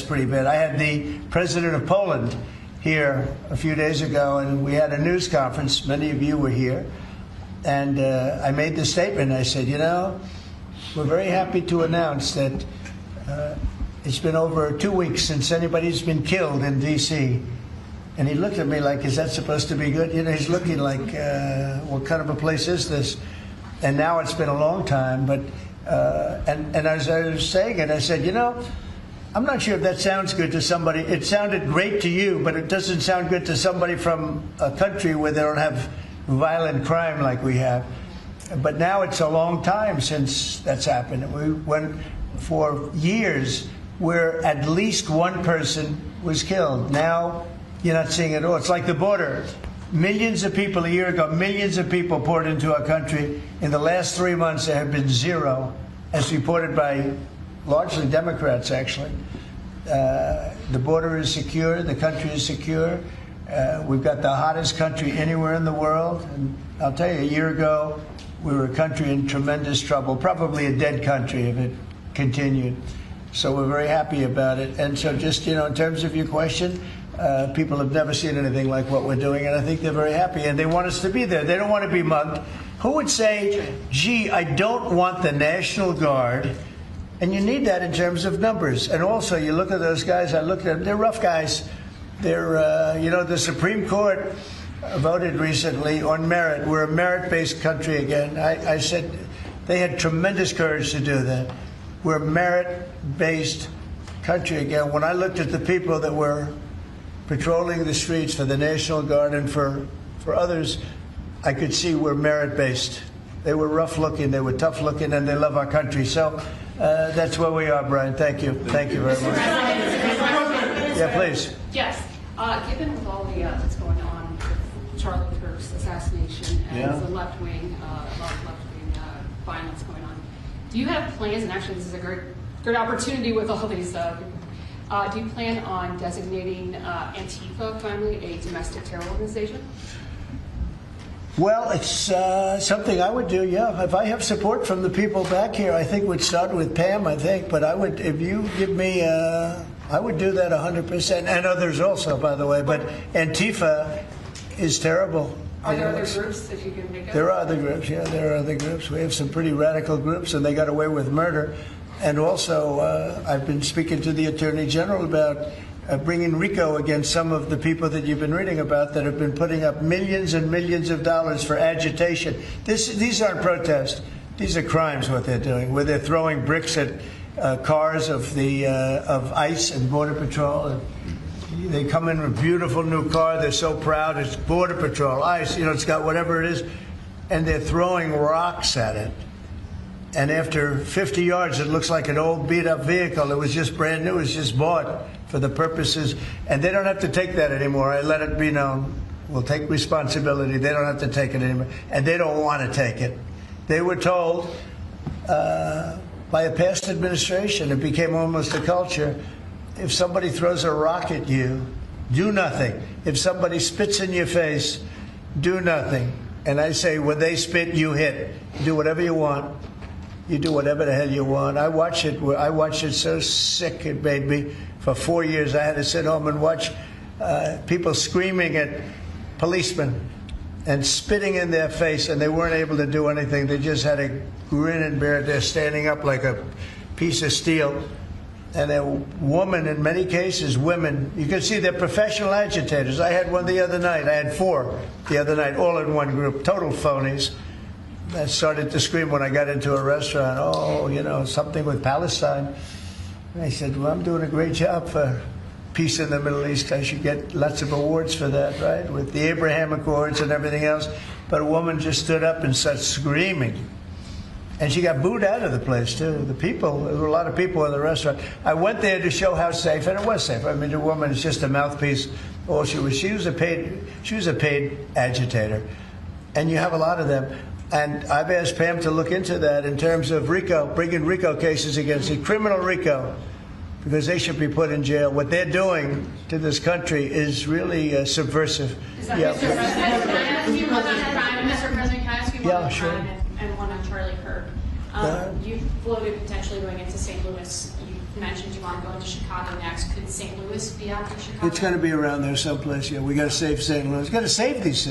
pretty bad. I had the president of Poland here a few days ago, and we had a news conference. Many of you were here. And I made the statement. I said, you know, we're very happy to announce that it's been over 2 weeks since anybody's been killed in D.C. And he looked at me like, is that supposed to be good? You know, he's looking like, what kind of a place is this? And now it's been a long time. But and as I was saying it, I said, you know, I'm not sure if that sounds good to somebody. It sounded great to you, but it doesn't sound good to somebody from a country where they don't have violent crime like we have. But now it's a long time since that's happened. We went for years where at least one person was killed. Now you're not seeing it all. It's like the border. Millions of people a year ago, millions of people poured into our country. In the last 3 months, there have been zero, as reported by largely Democrats, actually. The border is secure. The country is secure. We've got the hottest country anywhere in the world. And I'll tell you, a year ago, we were a country in tremendous trouble, probably a dead country if it continued. So we're very happy about it. And so just, you know, in terms of your question, people have never seen anything like what we're doing, and I think they're very happy, and they want us to be there. They don't want to be mugged. Who would say, gee, I don't want the National Guard? And you need that in terms of numbers. And also, you look at those guys, I look at them, they're rough guys. They're, you know, the Supreme Court voted recently on merit. We're a merit-based country again. I said they had tremendous courage to do that. We're a merit-based country again. When I looked at the people that were patrolling the streets for the National Guard and for others, I could see we're merit-based. They were rough-looking, they were tough-looking, and they love our country. So that's where we are, Brian. Thank you. Thank you very much. Yeah, please. Yes. Given with all the that's going on with Charlie Kirk's assassination and the left-wing, violence going on, do you have plans? And actually, this is a great opportunity with all these. Do you plan on designating Antifa finally a domestic terror organization? Well, it's something I would do, yeah. If I have support from the people back here, I think we'd start with Pam, I think. But I would, if you give me, I would do that 100%. And others also, by the way. But Antifa is terrible. Are there other groups that you can make up? There are other groups, yeah. There are other groups. We have some pretty radical groups, and they got away with murder. And also, I've been speaking to the Attorney General about bringing RICO against some of the people that you've been reading about that have been putting up millions and millions of dollars for agitation. These aren't protests. These are crimes, what they're doing, where they're throwing bricks at cars of ICE and Border Patrol. And they come in with a beautiful new car. They're so proud. It's Border Patrol, ICE, you know, it's got whatever it is. And they're throwing rocks at it. And after 50 yards, it looks like an old beat-up vehicle. It was just brand new. It was just bought for the purposes. And they don't have to take that anymore. I let it be known. We'll take responsibility. They don't have to take it anymore. And they don't want to take it. They were told by a past administration, it became almost a culture, if somebody throws a rock at you, do nothing. If somebody spits in your face, do nothing. And I say, when they spit, you hit. Do whatever you want. You do whatever the hell you want. I watched it so sick it made me. For 4 years, I had to sit home and watch people screaming at policemen and spitting in their face, and they weren't able to do anything. They just had a grin and bear it. They're standing up like a piece of steel. And a woman, in many cases, women, you can see they're professional agitators. I had one the other night. I had 4 the other night, all in one group, total phonies. I started to scream when I got into a restaurant, oh, you know, something with Palestine. And I said, well, I'm doing a great job for peace in the Middle East. I should get lots of awards for that, right? With the Abraham Accords and everything else. But a woman just stood up and started screaming. And she got booed out of the place, too. The people, there were a lot of people in the restaurant. I went there to show how safe, and it was safe. I mean, the woman is just a mouthpiece. All she was a paid agitator. And you have a lot of them. And I've asked Pam to look into that in terms of RICO, bringing RICO cases against the criminal RICO, because they should be put in jail. What they're doing to this country is really subversive. Is that Mr. President? Can I ask you one on crime? Mr. President, can I ask you one on sure. crime and one on Charlie Kirk? You've floated potentially going into St. Louis. You mentioned you want to go into Chicago next. Could St. Louis be after Chicago? It's going to be around there someplace. Yeah, we got to save St. Louis. Got to save these cities.